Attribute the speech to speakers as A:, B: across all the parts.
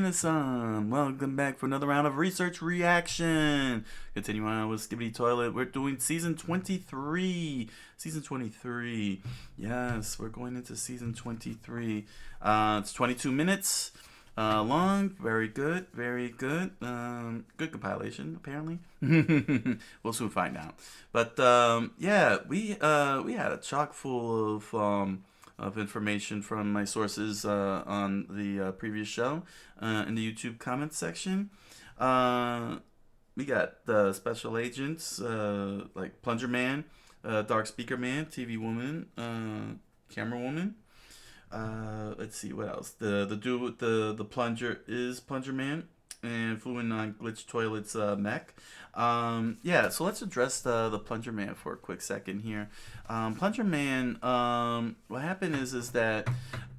A: Minasan, welcome back for another round of research reaction. Continuing on with Skibidi Toilet, we're doing season 23. Season 23. Yes, we're going into season 23. It's 22 minutes long. Very good, very good. Good compilation, apparently. We'll soon find out. But yeah, we had a chock full of information from my sources on the previous show in the YouTube comments section. We got the special agents like Plunger Man, Dark Speaker Man, TV Woman, Camera Woman. Let's see what else. The dude with the plunger is Plunger Man, and flew on Glitch Toilet's mech. Yeah, so let's address the Plunger Man for a quick second here. Plunger Man, what happened is that,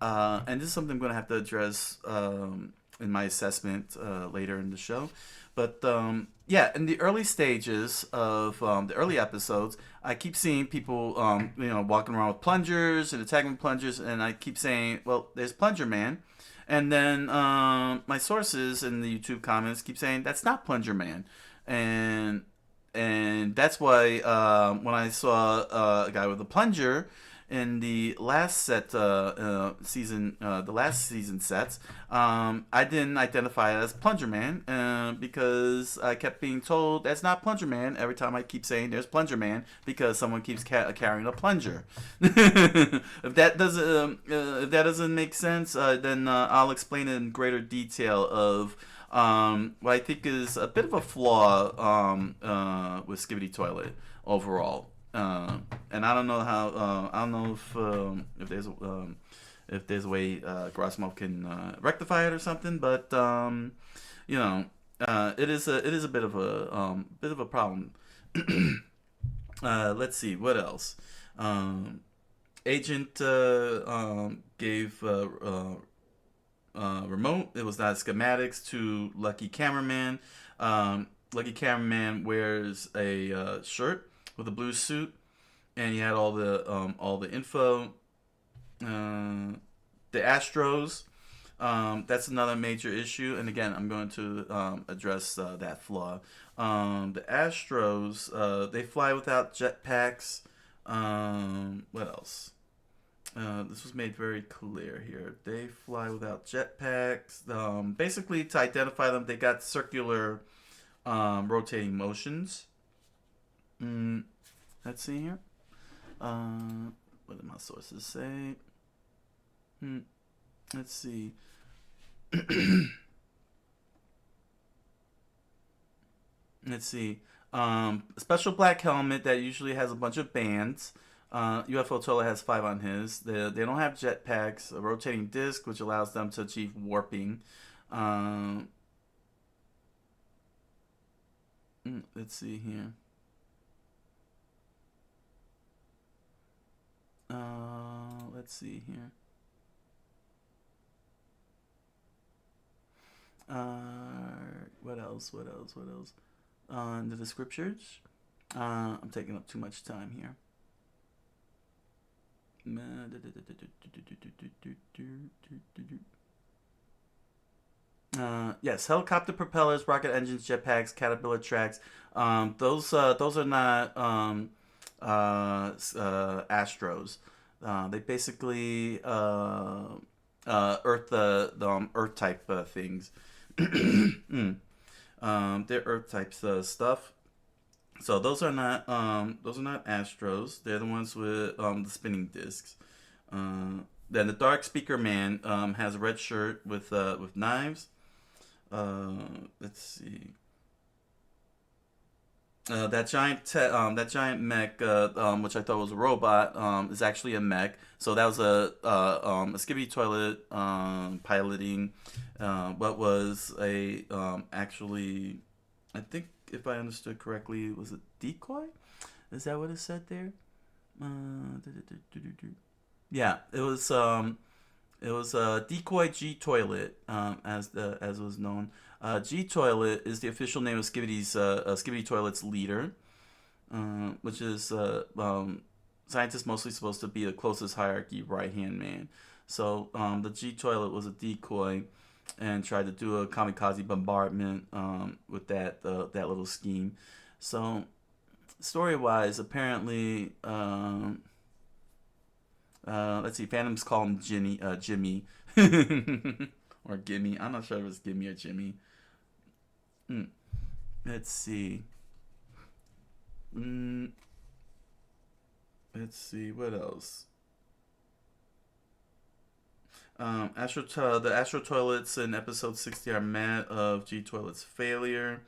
A: and this is something I'm going to have to address in my assessment later in the show. But yeah, in the early stages of the early episodes, I keep seeing people, walking around with plungers and attacking plungers, and I keep saying, well, there's Plunger Man. And then my sources in the YouTube comments keep saying that's not Plunger Man, and that's why when I saw a guy with a plunger in the last set season, the last season sets, I didn't identify it as Plunger Man because I kept being told that's not Plunger Man every time I keep saying there's Plunger Man because someone keeps carrying a plunger. If that doesn't make sense, then I'll explain it in greater detail of what I think is a bit of a flaw with Skibidi Toilet overall. And I don't know how. I don't know if there's a way Grossmouth can rectify it or something. But it is a bit of a problem. Let's see what else. Agent gave remote. It was not schematics to Lucky Cameraman. Lucky Cameraman wears a shirt with a blue suit, and he had all the info. The Astros. That's another major issue, and again, I'm going to address that flaw. The Astros, they fly without jetpacks. What else? This was made very clear here. They fly without jetpacks. Basically, to identify them, they got circular rotating motions. Let's see here. What did my sources say? Let's see. Let's see. Special black helmet that usually has a bunch of bands. UFO Toilet has 5 on his. They don't have jetpacks. A rotating disc, which allows them to achieve warping. Let's see here. Let's see here. What else? Into the scriptures. I'm taking up too much time here. Yes, helicopter propellers, rocket engines, jetpacks, caterpillar tracks. Those are not Astros. They basically Earth Earth type things. They're Earth type stuff. So those are not Astros. They're the ones with the spinning discs. Then the Dark Speaker Man has a red shirt with knives. Let's see. That giant mech, which I thought was a robot, is actually a mech. So that was a Skibidi Toilet piloting what was a actually, I think if I understood correctly, was it decoy? Is that what it said there? Yeah, it was decoy G Toilet, as was known. G Toilet is the official name of Skibidi Toilet's leader, which is scientists mostly supposed to be the closest hierarchy right hand man. So the G Toilet was a decoy, and tried to do a kamikaze bombardment with that little scheme. So story-wise, apparently, let's see, Phantoms call him Jimmy, or Gimme. I'm not sure if it's Gimme or Jimmy. Let's see. Let's see what else. The Astro Toilets in episode 60 are mad of G Toilet's failure.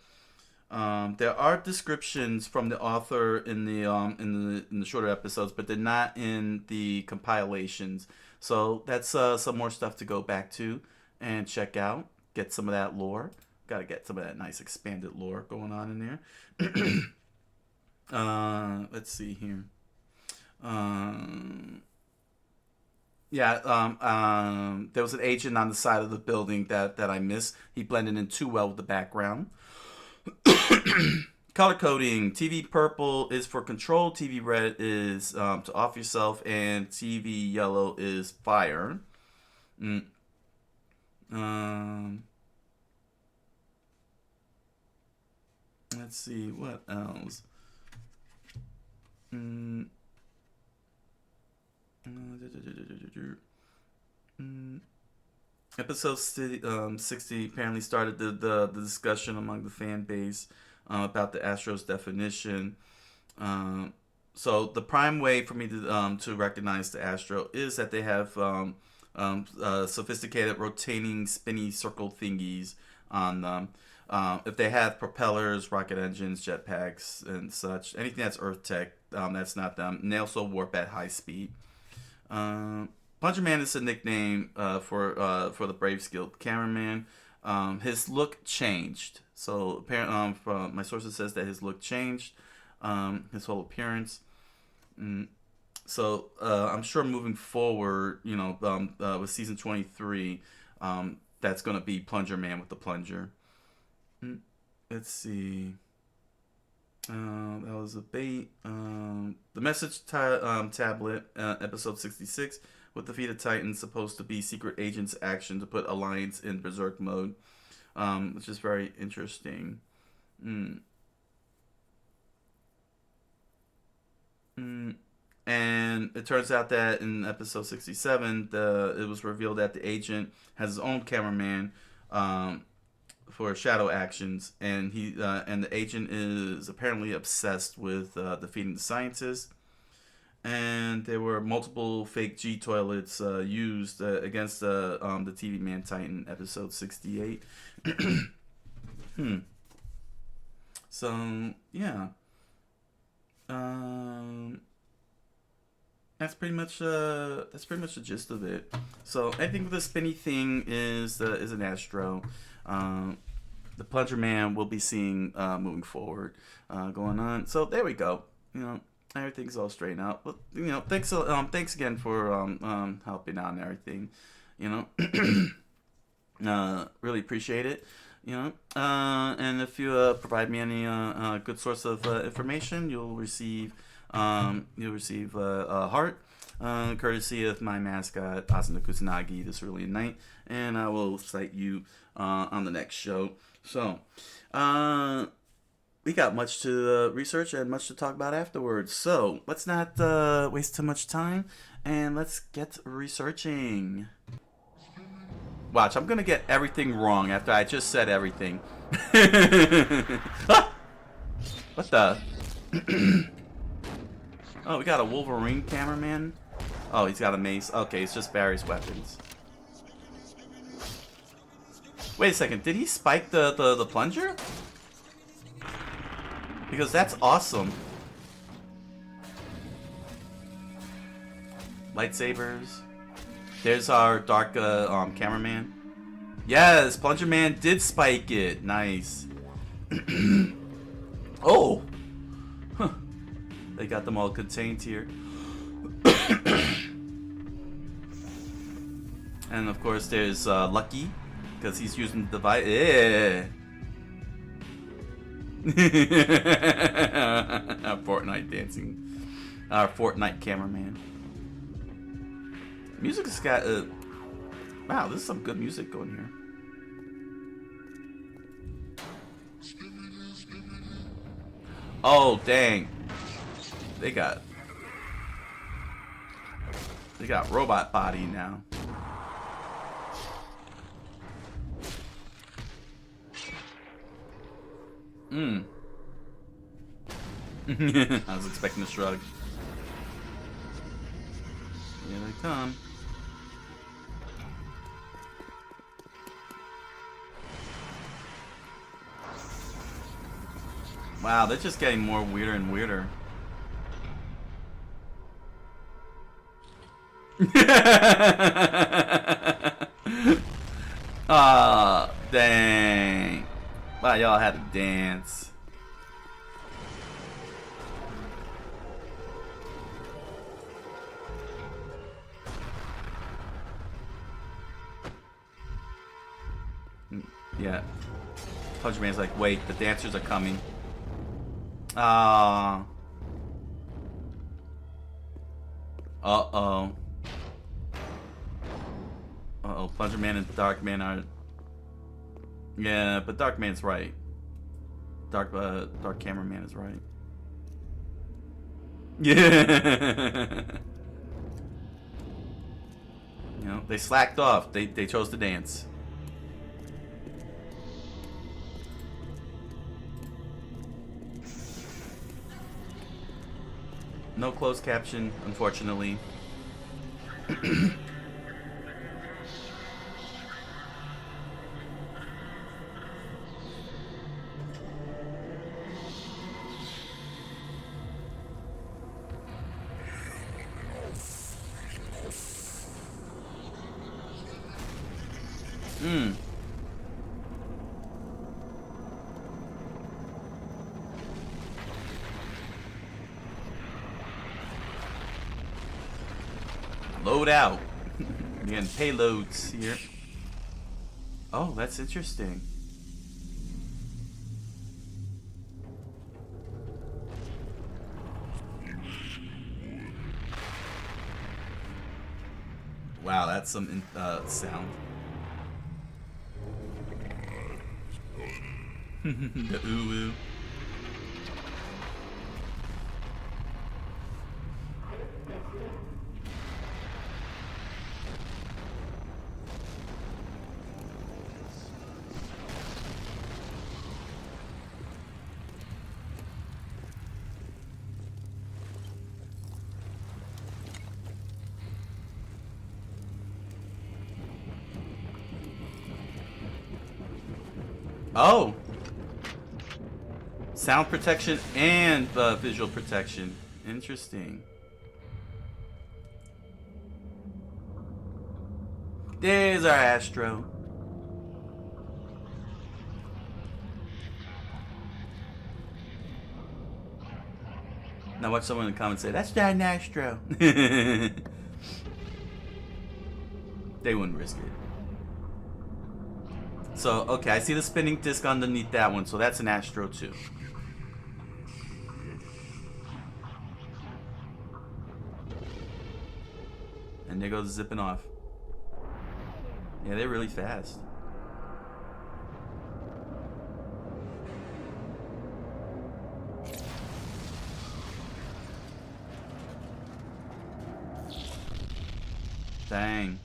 A: There are descriptions from the author in the shorter episodes, but they're not in the compilations. So that's some more stuff to go back to and check out. Get some of that lore. Got to get some of that nice expanded lore going on in there. Let's see here. There was an agent on the side of the building that I missed. He blended in too well with the background. Color coding. TV purple is for control. TV red is to off yourself. And TV yellow is fire. Let's see. What else? Episode 60 apparently started the discussion among the fan base about the Astros definition. So the prime way for me to recognize the Astro is that they have sophisticated rotating spinny circle thingies on them. If they have propellers, rocket engines, jetpacks, and such, anything that's Earth tech, that's not them. And they also warp at high speed. Plunger Man is a nickname for the Brave Skilled cameraman. His look changed. So apparently, my sources says that his look changed, his whole appearance. So I'm sure moving forward, with season 23, that's gonna be Plunger Man with the plunger. Let's see. That was a bait. The message tablet, episode 66, with defeated Titans, supposed to be secret agents' action to put Alliance in berserk mode, which is very interesting. And it turns out that in episode 67, it was revealed that the agent has his own cameraman for shadow actions, and the agent is apparently obsessed with defeating the scientists. And there were multiple fake G toilets used against the TV Man Titan episode 68. So yeah, that's pretty much the gist of it. So I think the spinny thing is an Astro. The Plunger Man we'll be seeing moving forward, going on. So there we go. Everything's all straightened out. But thanks again for helping out and everything. Really appreciate it. And if you provide me any good source of information, you'll receive a heart, courtesy of my mascot Asuna Kusanagi this early at night, and I will cite you on the next show. So, we got much to research and much to talk about afterwards. So let's not waste too much time, and let's get researching. Watch, I'm gonna get everything wrong after I just said everything. Ah! What the? Oh, we got a Wolverine cameraman. Oh, he's got a mace. Okay, it's just Barry's weapons. Wait a second, did he spike the plunger? Because that's awesome. Lightsabers. There's our dark cameraman. Yes, Plunger Man did spike it. Nice. Oh. Huh. They got them all contained here. And of course there's Lucky, because he's using the device. Fortnite dancing. Our Fortnite cameraman. Music has got wow, this is some good music going here. Oh, dang. They got robot body now. I was expecting a shrug. Here they come. Wow, they're just getting more weirder and weirder. Ah, dang. Wow, y'all had to dance. Yeah. Plunger Man's like, wait, the dancers are coming. Ah. Uh-oh. Uh-oh, Plunger Man and Dark Man are... Yeah, but Dark Man's right. Dark Cameraman is right. Yeah. You know, they slacked off. They chose to dance. No closed caption, unfortunately. Load out. Again, payloads here. Oh, that's interesting. Wow, that's some sound. The ooh-ooh. Oh! Sound protection and visual protection. Interesting. There's our Astro. Now watch someone in the comments say, that's not an Astro. They wouldn't risk it. So, okay, I see the spinning disc underneath that one, so that's an Astro too. And there goes zipping off. Yeah, they're really fast. Dang.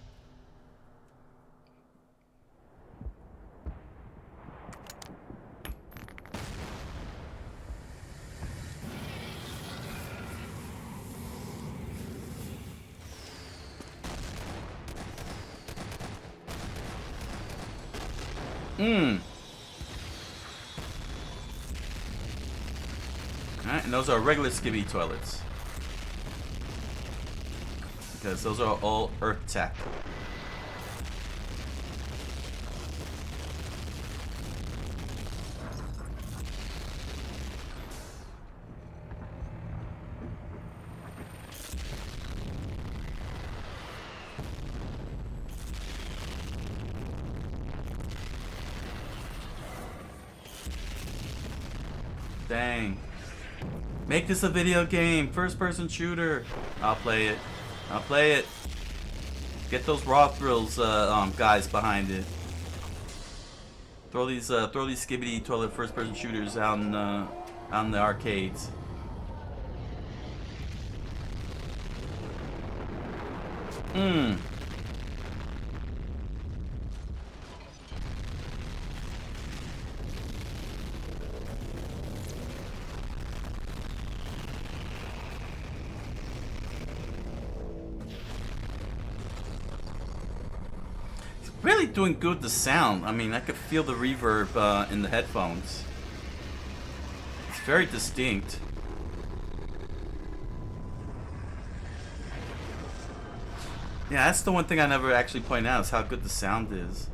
A: Alright, and those are regular Skibidi toilets. Because those are all Earth tech. Dang. Make this a video game. First person shooter. I'll play it. I'll play it. Get those raw thrills guys behind it. Throw these Skibidi toilet first person shooters out in on the arcades. Mmm. Really doing good the sound. I mean, I could feel the reverb in the headphones. It's very distinct. Yeah, that's the one thing I never actually point out is how good the sound is.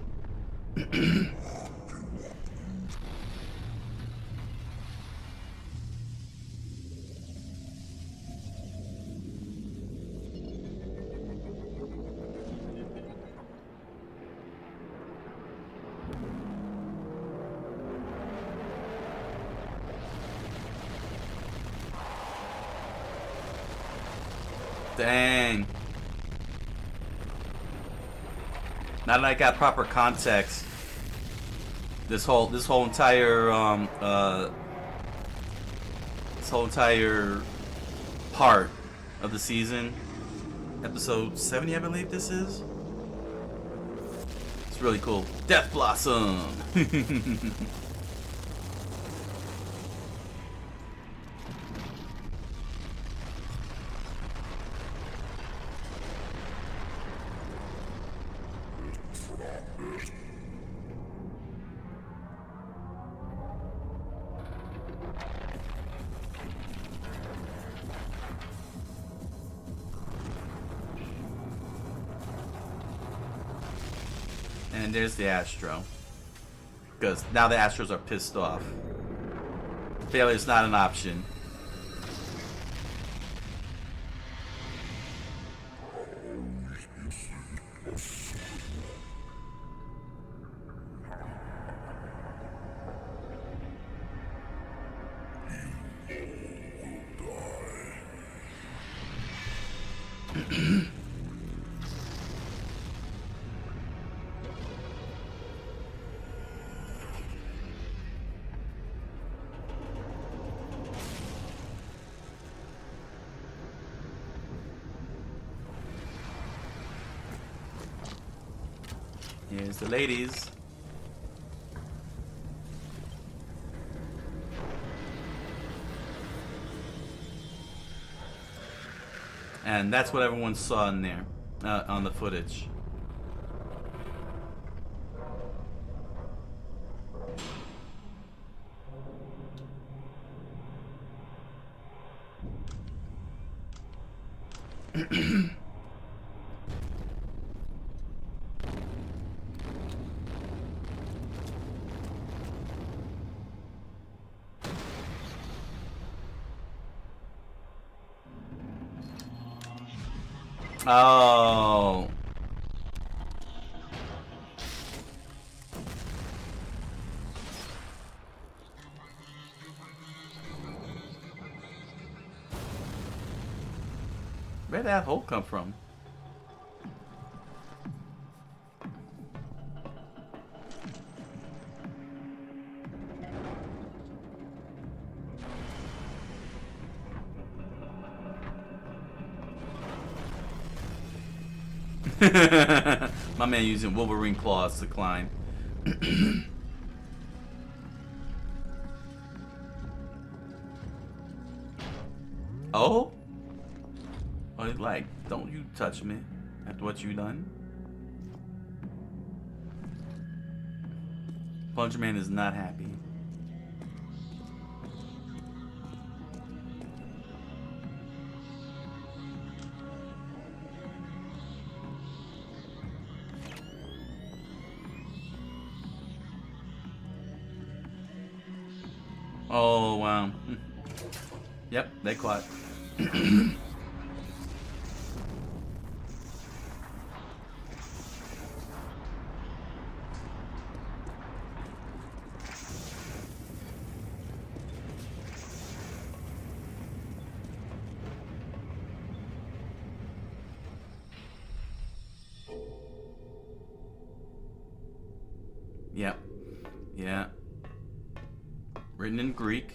A: Dang. Now that I got proper context, this whole entire part of the season, episode 70, I believe this is. It's really cool. Death Blossom. And there's the Astro. Because now the Astros are pissed off. Failure is not an option. Here's the ladies. And that's what everyone saw in there, on the footage. Oh. Where'd that hole come from? My man using Wolverine claws to climb. Oh? Oh, he's like, don't you touch me after what you done. Punch Man is not happy. Oh, wow. Yep, they caught. Yep. Yeah. Written in Greek.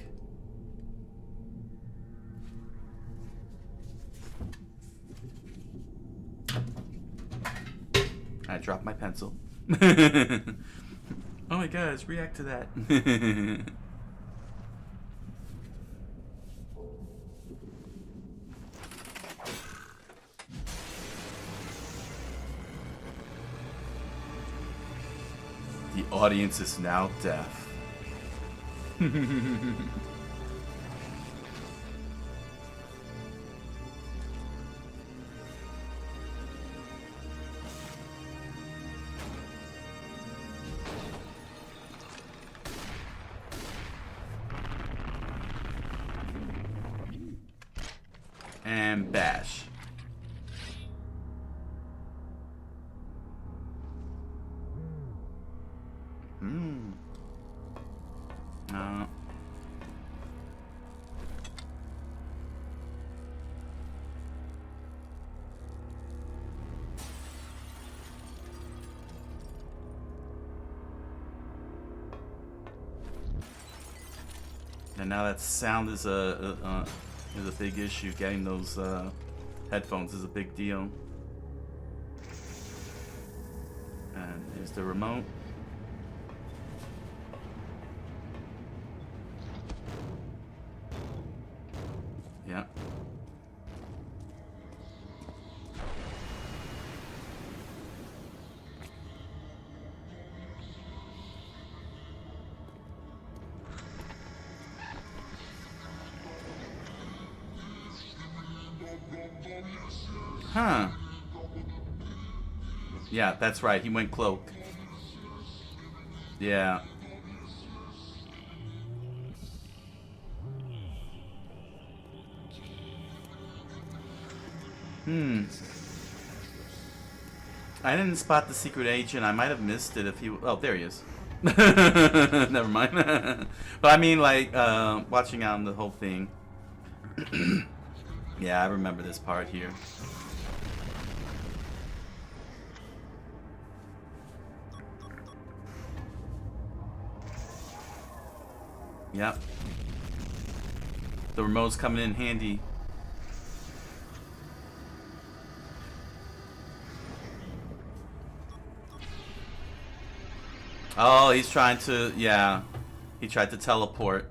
A: I dropped my pencil. Oh my gosh, react to that. The audience is now deaf. And bash. And now that sound is a big issue. Getting those headphones is a big deal. And here's the remote. Yeah. Huh. Yeah, that's right. He went cloak. Yeah. I didn't spot the secret agent. I might have missed it if he... Oh, there he is. Never mind. But I mean, like, watching on the whole thing. Yeah, I remember this part here. Yep. The remote's coming in handy. Oh, he's trying to, yeah. He tried to teleport.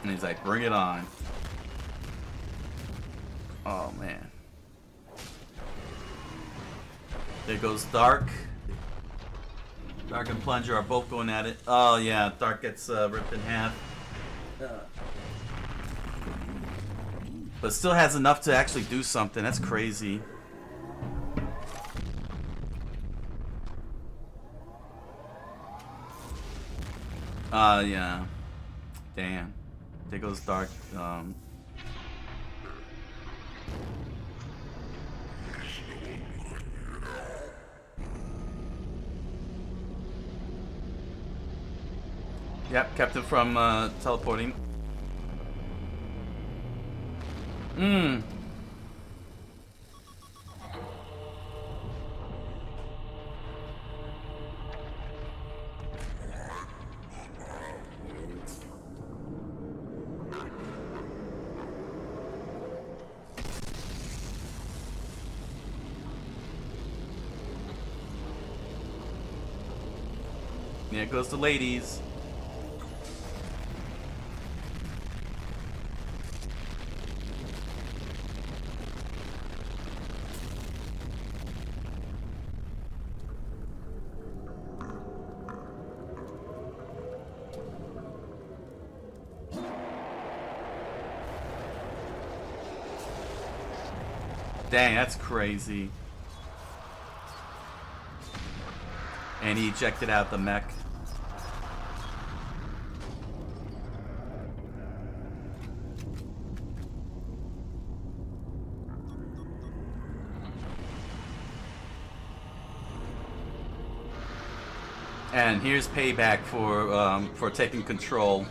A: And he's like, bring it on. Oh, man. There goes Dark. Dark and Plunger are both going at it. Oh, yeah. Dark gets ripped in half. But still has enough to actually do something. That's crazy. Yeah. Damn. There goes Dark. Yep, kept him from teleporting. There goes the ladies. Dang, that's crazy. And he ejected out the mech. And here's payback for taking control.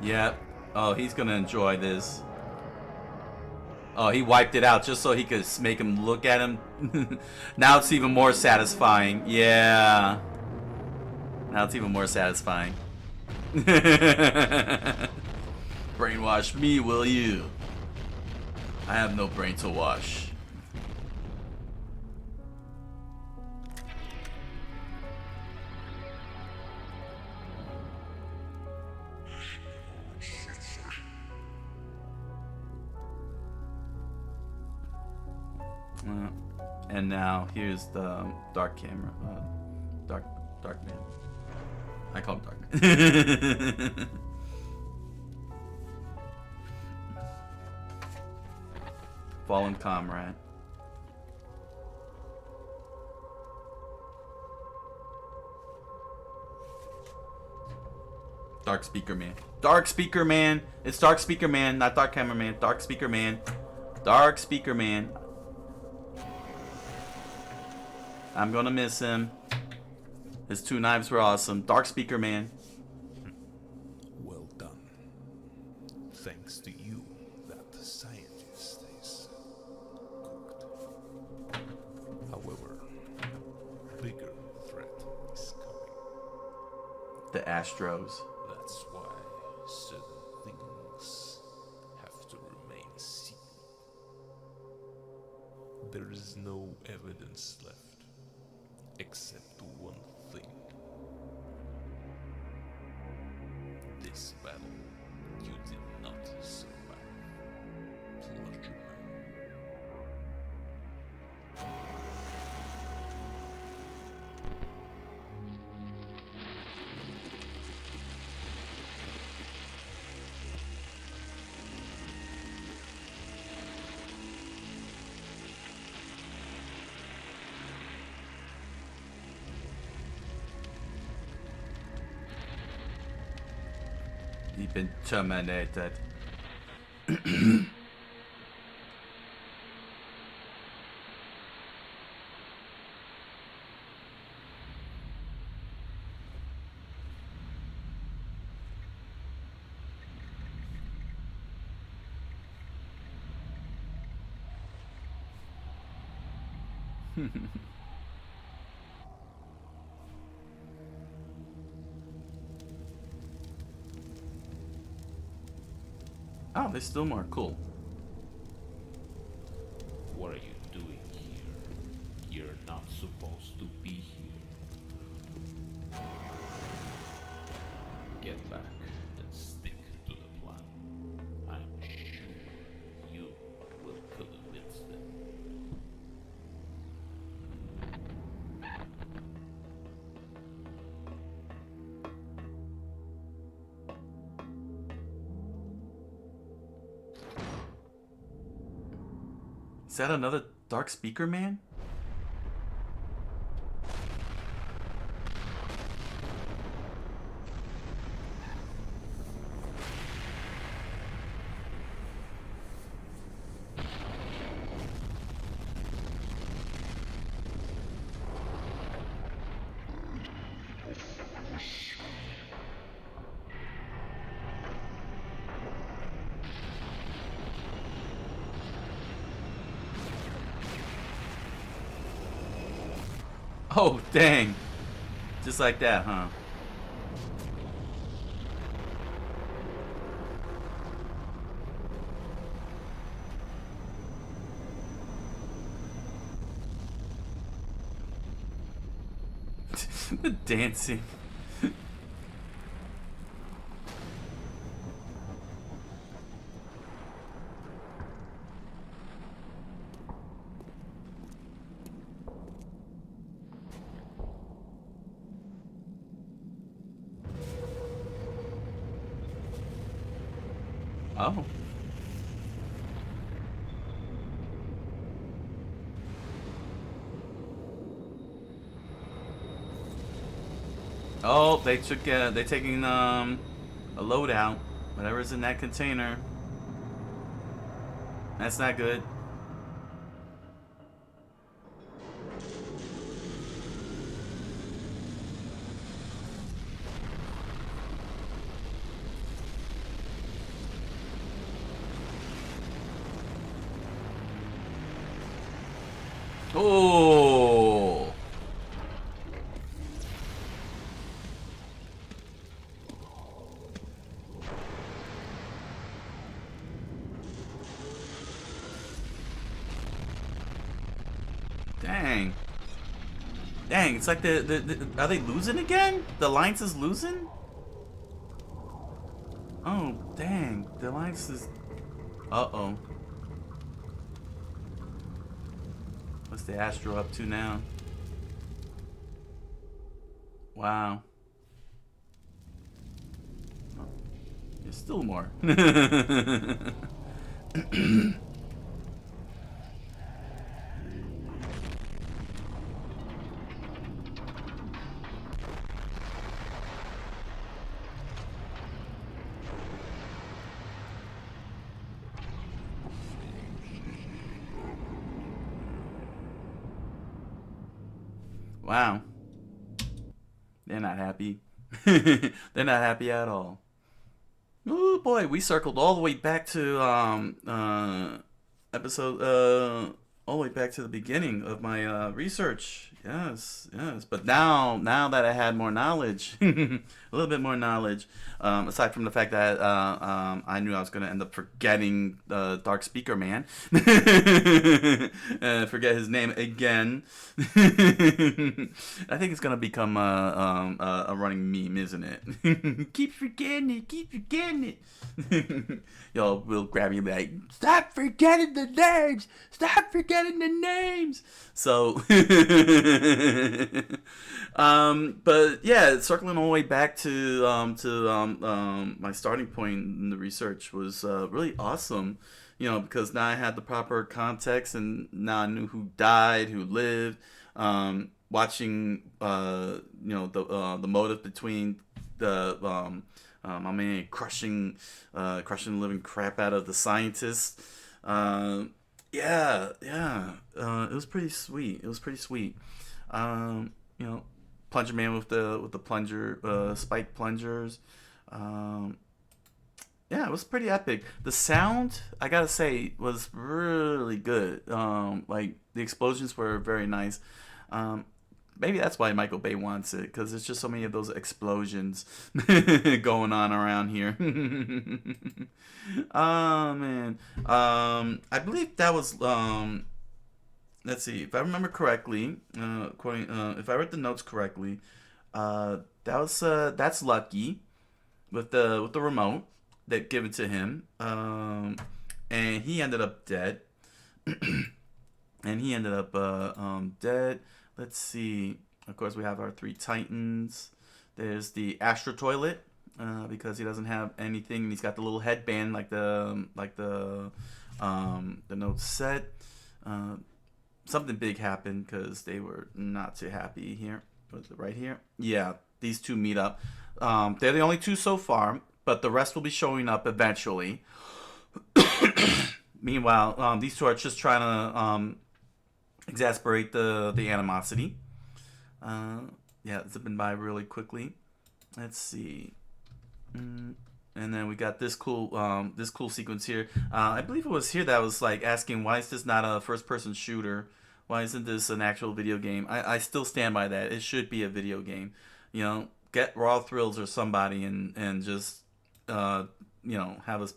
A: Yep. Oh, he's gonna enjoy this. Oh, he wiped it out just so he could make him look at him. Now it's even more satisfying. Yeah. Now it's even more satisfying. Brainwash me, will you? I have no brain to wash. And now here's the dark camera, dark man. I call him dark man. Fallen comrade. Dark speaker man. Dark speaker man. It's dark speaker man, not dark camera man. Dark speaker man. Dark speaker man. I'm gonna miss him. His 2 knives were awesome. Dark speaker man.
B: Well done. Thanks to you, that scientist is cooked. However, bigger threat is coming.
A: The Astros.
B: That's why certain things have to remain secret. There is no evidence left. Except one thing. This battle, you did not survive. Clergyman.
A: You've been terminated. Oh, there's still more. Cool.
B: What are you doing here? You're not supposed to be here. Get back and stick to the plan. I'm sure you will convince them.
A: Is that another dark speaker man? Oh, dang. Just like that, huh? The dancing. Oh. Oh, they took they taking a loadout. Whatever's in that container. That's not good. Oh. Dang. Dang, it's like the are they losing again? The Alliance is losing? Oh, dang. The Alliance is... Uh-oh. What's the Astro up to now? Wow. Oh, there's still more. Wow. They're not happy. They're not happy at all. Oh boy, we circled all the way back to episode all the way back to the beginning of my research. Yes, yes. But now that I had more knowledge, a little bit more knowledge, aside from the fact that I knew I was gonna end up forgetting the Dark Speaker Man, forget his name again. I think it's gonna become a running meme, isn't it? Keep forgetting it, keep forgetting it. Y'all will grab you and be like, stop forgetting the names, stop forgetting the names. So, but yeah, circling all the way back to my starting point in the research was really awesome. You know, because now I had the proper context, and now I knew who died, who lived. Watching, you know, the motive between the my man crushing the living crap out of the scientists. Yeah, yeah. It was pretty sweet. It was pretty sweet. You know, Plunger Man with the plunger, spike plungers. Yeah, it was pretty epic. The sound, I gotta say, was really good. Like the explosions were very nice. Um, Maybe that's why Michael Bay wants it, because there's just so many of those explosions going on around here. Oh man, I believe that was let's see if I remember correctly. According, if I read the notes correctly, that was that's Lucky with the remote that given to him, and he ended up dead. And he ended up dead. Let's see. Of course, we have our three Titans. There's the Astro Toilet because he doesn't have anything. And he's got the little headband like the note said. Something big happened because they were not too happy here. Was it right here? Yeah, these two meet up. They're the only two so far, but the rest will be showing up eventually. Meanwhile, these two are just trying to exasperate the animosity. Yeah, zipping by really quickly. Let's see. And then we got this cool sequence here. I believe it was here that I was like asking, why is this not a first person shooter? Why isn't this an actual video game? I still stand by that. It should be a video game. You know, get Raw Thrills or somebody and just you know, have us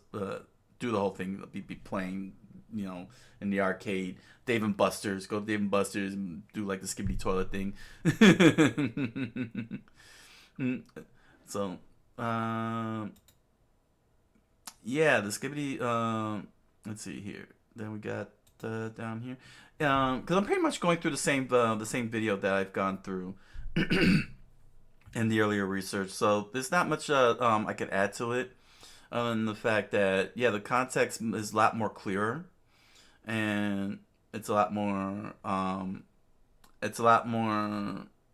A: do the whole thing. Be playing, you know, in the arcade. Dave and Buster's. Go to Dave and Buster's and do like the Skibidi toilet thing. So, yeah, the Skibidi. Let's see here. Then we got down here. Because I'm pretty much going through the same video that I've gone through in the earlier research. So there's not much I could add to it, other than the fact that yeah, the context is a lot more clearer, and it's a lot more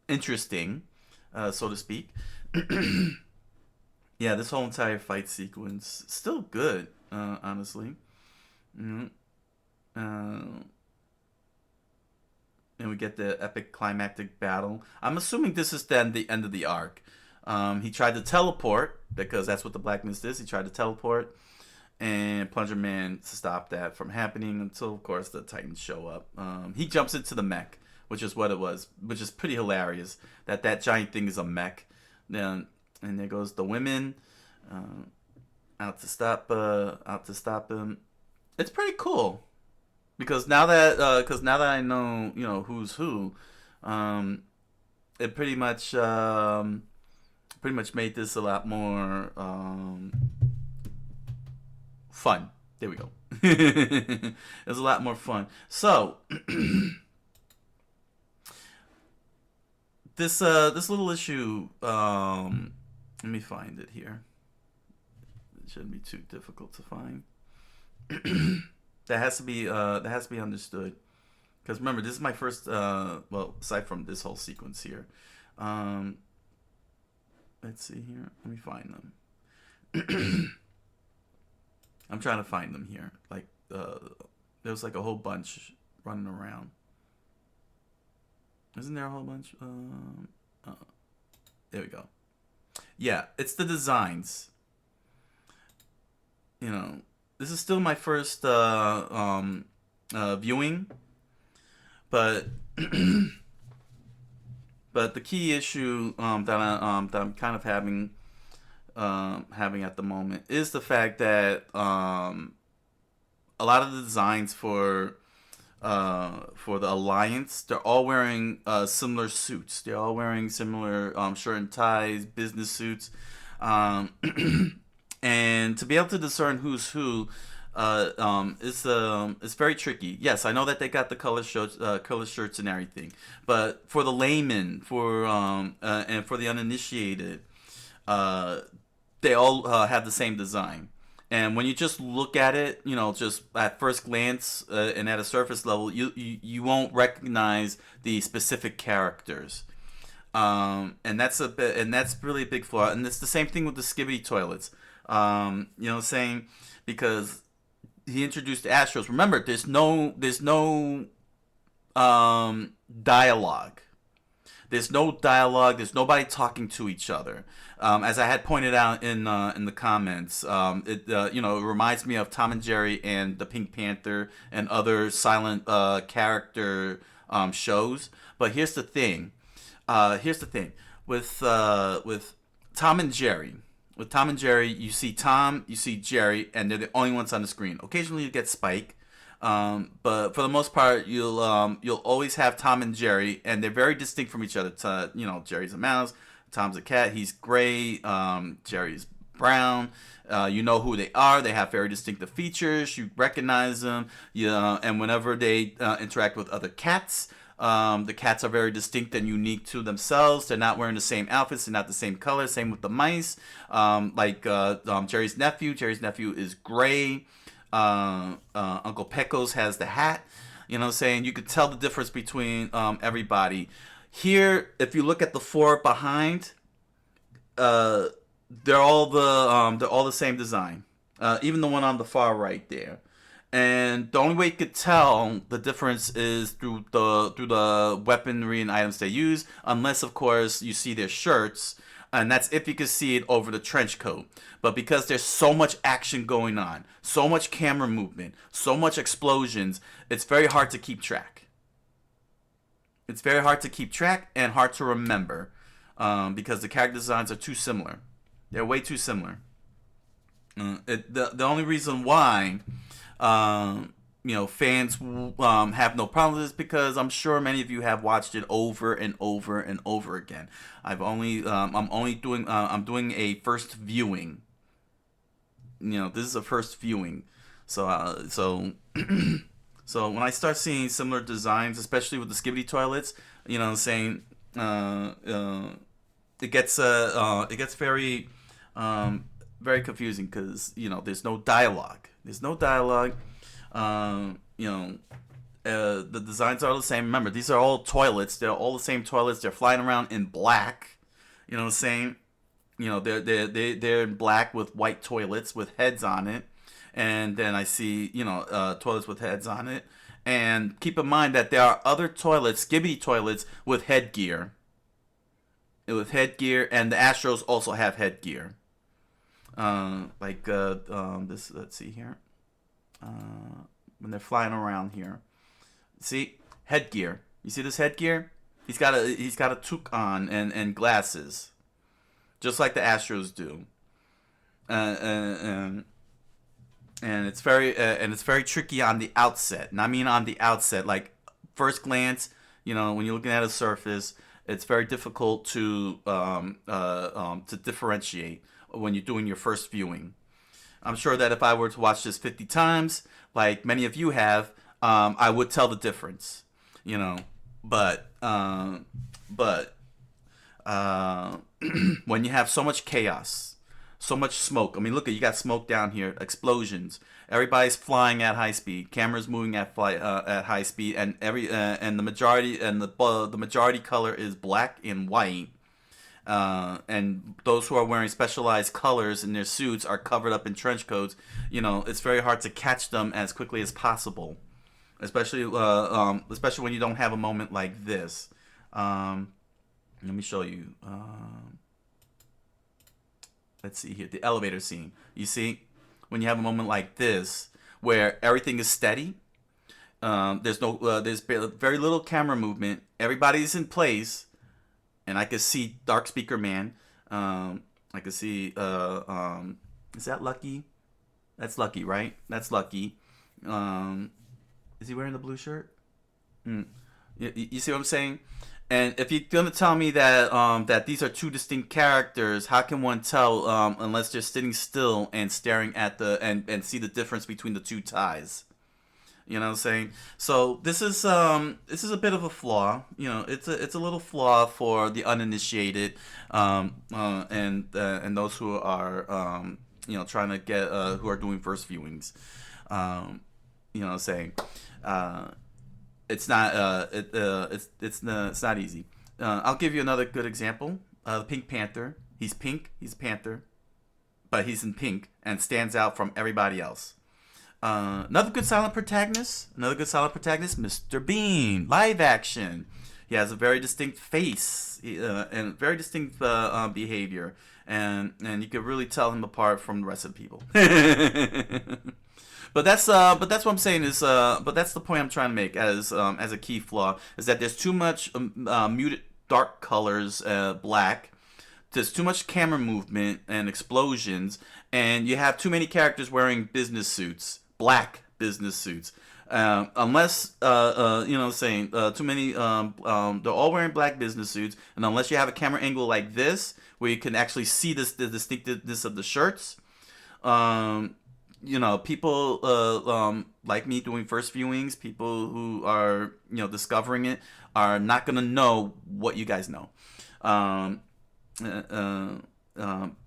A: interesting, so to speak. Yeah, this whole entire fight sequence still good, honestly. Mm-hmm. And we get the epic climactic battle. I'm assuming this is then the end of the arc. He tried to teleport because that's what the blackness is. He tried to teleport, and Plunger Man stopped that from happening until, of course, the Titans show up. He jumps into the mech, which is what it was, which is pretty hilarious. That giant thing is a mech. Then and there goes the women out to stop him. It's pretty cool. because now that I know, who's who, it pretty much made this a lot more fun. There we go. It was a lot more fun. So this little issue, let me find it here. It shouldn't be too difficult to find. That has to be understood, because remember, this is my first well, aside from this whole sequence here. Let's see here. Let me find them. I'm trying to find them here. Like there was like a whole bunch running around. Isn't there a whole bunch? There we go. Yeah, it's the designs. This is still my first viewing, but but the key issue that I'm kind of having at the moment is the fact that a lot of the designs for the Alliance, they're all wearing similar suits. They're all wearing similar shirt and ties, business suits. And to be able to discern who's who it's very tricky. Yes, I know that they got the color shirts and everything, but for the layman, and for the uninitiated, they all have the same design. And when you just look at it, just at first glance and at a surface level, you won't recognize the specific characters. And that's really a big flaw. And it's the same thing with the Skibidi toilets. Saying, because he introduced the Astros. Remember, there's no dialogue. There's no dialogue. There's nobody talking to each other. As I had pointed out in the comments, it reminds me of Tom and Jerry and the Pink Panther and other silent character shows. But here's the thing. With Tom and Jerry. With Tom and Jerry, you see Tom, you see Jerry, and they're the only ones on the screen. Occasionally, you get Spike, but for the most part, you'll always have Tom and Jerry, and they're very distinct from each other. Jerry's a mouse, Tom's a cat. He's gray, Jerry's brown. You know who they are. They have very distinctive features. You recognize them. And whenever they interact with other cats, the cats are very distinct and unique to themselves. They're not wearing the same outfits. They're not the same color. Same with the mice. Jerry's nephew. Jerry's nephew is gray. Uncle Pecos has the hat. You know what I'm saying? You could tell the difference between everybody. Here, if you look at the four behind, they're all the same design. Even the one on the far right there. And the only way you could tell the difference is through the weaponry and items they use, unless of course you see their shirts, and that's if you can see it over the trench coat. But because there's so much action going on, so much camera movement, so much explosions, it's very hard to keep track. It's very hard to keep track and hard to remember, because the character designs are too similar. They're way too similar. The only reason why fans have no problem with this, because I'm sure many of you have watched it over and over and over again. I'm doing a first viewing. This is a first viewing, so so when I start seeing similar designs, especially with the Skibidi toilets, saying it gets very very confusing, because there's no dialogue. The designs are all the same. Remember, these are all toilets. They're all the same toilets. They're flying around in black. You know what I'm saying? They're in black with white toilets with heads on it. And then I see, toilets with heads on it. And keep in mind that there are other toilets, Skibidi toilets, with headgear. And the Astros also have headgear. This, let's see here. When they're flying around here, see headgear. You see this headgear? He's got a toque on and glasses, just like the Astros do. And and it's very tricky on the outset. And I mean on the outset, like first glance, when you're looking at a surface, it's very difficult to differentiate when you're doing your first viewing. I'm sure that if I were to watch this 50 times, like many of you have, I would tell the difference, you know. But but when you have so much chaos, so much smoke. I mean, look, you got smoke down here, explosions. Everybody's flying at high speed. Cameras moving at high speed, and the majority color is black and white. And those who are wearing specialized colors in their suits are covered up in trench coats. It's very hard to catch them as quickly as possible, especially when you don't have a moment like this. Let me show you. Let's see here, the elevator scene. You see, when you have a moment like this, where everything is steady, there's very little camera movement. Everybody's in place, and I can see Dark Speaker Man. I can see. Is that Lucky? That's Lucky, right? That's Lucky. Is he wearing the blue shirt? You see what I'm saying? And if you're gonna tell me that these are two distinct characters, how can one tell unless they're sitting still and staring at and see the difference between the two ties? You know what I'm saying? So this is a bit of a flaw. It's a little flaw for the uninitiated, and those who are trying to get who are doing first viewings. You know what I'm saying? It's not it's not easy. I'll give you another good example. The Pink Panther. He's pink. He's a panther, but he's in pink and stands out from everybody else. Another good silent protagonist. Mr. Bean, live action. He has a very distinct face and very distinct behavior, and you can really tell him apart from the rest of the people. But that's what I'm saying is but that's the point I'm trying to make as a key flaw is that there's too much muted dark colors, black. There's too much camera movement and explosions, and you have too many characters wearing business suits, black business suits. Unless too many they're all wearing black business suits, and unless you have a camera angle like this where you can actually see the distinctiveness of the shirts. People like me doing first viewings, people who are discovering it are not gonna know what you guys know.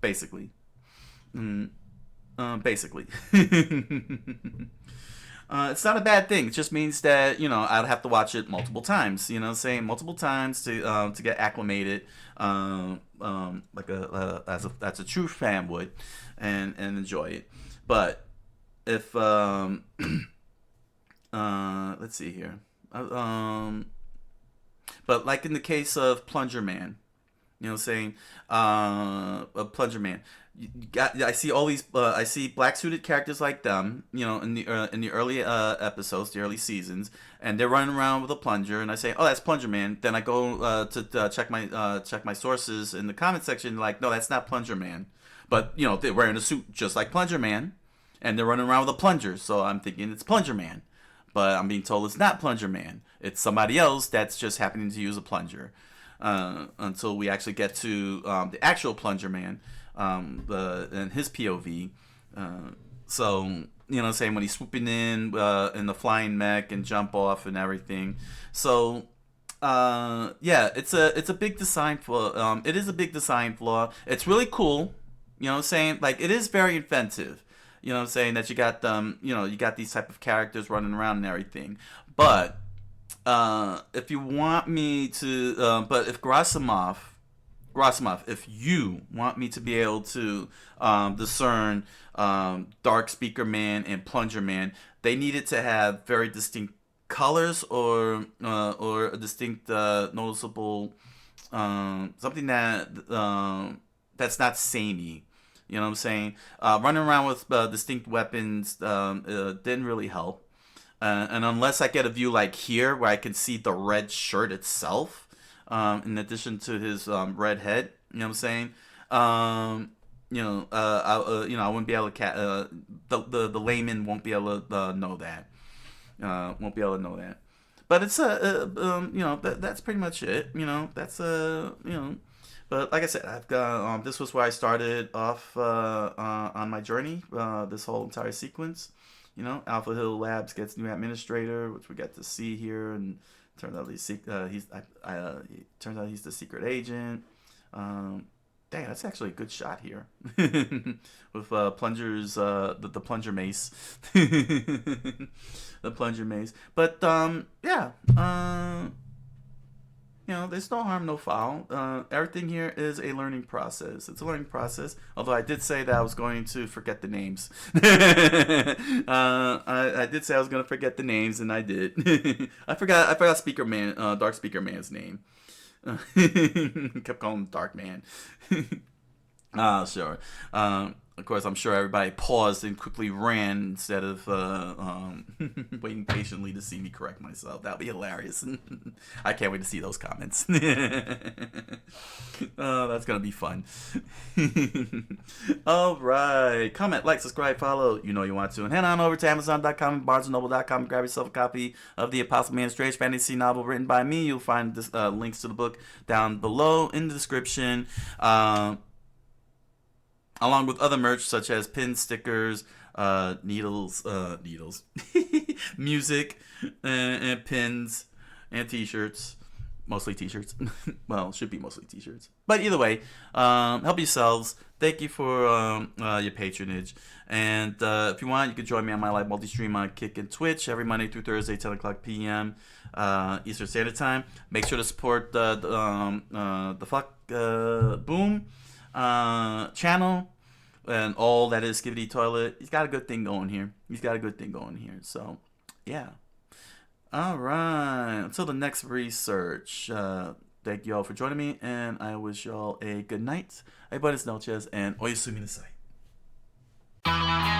A: Basically. Basically. It's not a bad thing. It just means that I'd have to watch it multiple times. Multiple times to get acclimated, like as a true fan would, and enjoy it. But if let's see here, but like in the case of Plunger Man, Plunger Man. I see all these. I see black suited characters like them, in the early episodes, the early seasons, and they're running around with a plunger, and I say, "Oh, that's Plunger Man." Then I go to check my sources in the comment section, like, "No, that's not Plunger Man," but they're wearing a suit just like Plunger Man, and they're running around with a plunger, so I'm thinking it's Plunger Man, but I'm being told it's not Plunger Man. It's somebody else that's just happening to use a plunger. Until we actually get to the actual Plunger Man. And his POV. So saying when he's swooping in the flying mech and jump off and everything. So it's a big design flaw. It is a big design flaw. It's really cool. Saying like it is very inventive. Saying that you got you got these type of characters running around and everything. But if you want me to, but if Gerasimov, if you want me to be able to discern Dark Speaker Man and Plunger Man, they needed to have very distinct colors or a distinct noticeable something that's not samey. You know what I'm saying? Running around with distinct weapons didn't really help. And unless I get a view like here where I can see the red shirt itself, in addition to his red head, you know what I'm saying? I wouldn't be able to the layman won't be able to know that. Won't be able to know that. But it's that's pretty much it. But like I said, I've got this was where I started off on my journey. This whole entire sequence. Alpha Hill Labs gets new administrator, which we get to see here, and turns out turns out he's the secret agent. Dang, that's actually a good shot here with plungers, the plunger mace, the plunger mace. But yeah, there's no harm, no foul. Everything here is a learning process. It's a learning process. Although I did say that I was going to forget the names. I did say I was going to forget the names, and I did. I forgot Speaker Man, Dark Speaker Man's name. Kept calling him Dark Man. Sure. Of course, I'm sure everybody paused and quickly ran instead of waiting patiently to see me correct myself. That would be hilarious. I can't wait to see those comments. Oh, that's going to be fun. All right. Comment, like, subscribe, follow. You know you want to. And head on over to Amazon.com and BarnesandNoble.com and grab yourself a copy of The Apostle Man's Strange fantasy novel written by me. You'll find links to the book down below in the description. Along with other merch such as pins, stickers, needles, music, and pins, and t-shirts. Mostly t-shirts. Well, it should be mostly t-shirts. But either way, help yourselves. Thank you for your patronage. And if you want, you can join me on my live multi-stream on Kick and Twitch every Monday through Thursday, 10 o'clock p.m. Eastern Standard Time. Make sure to support the Fuck Boom channel and all that is Skibidi Toilet. He's got a good thing going here. So, yeah. All right. Until the next research. Thank you all for joining me, and I wish y'all a good night. Buenas noches, and oyasumi nasai.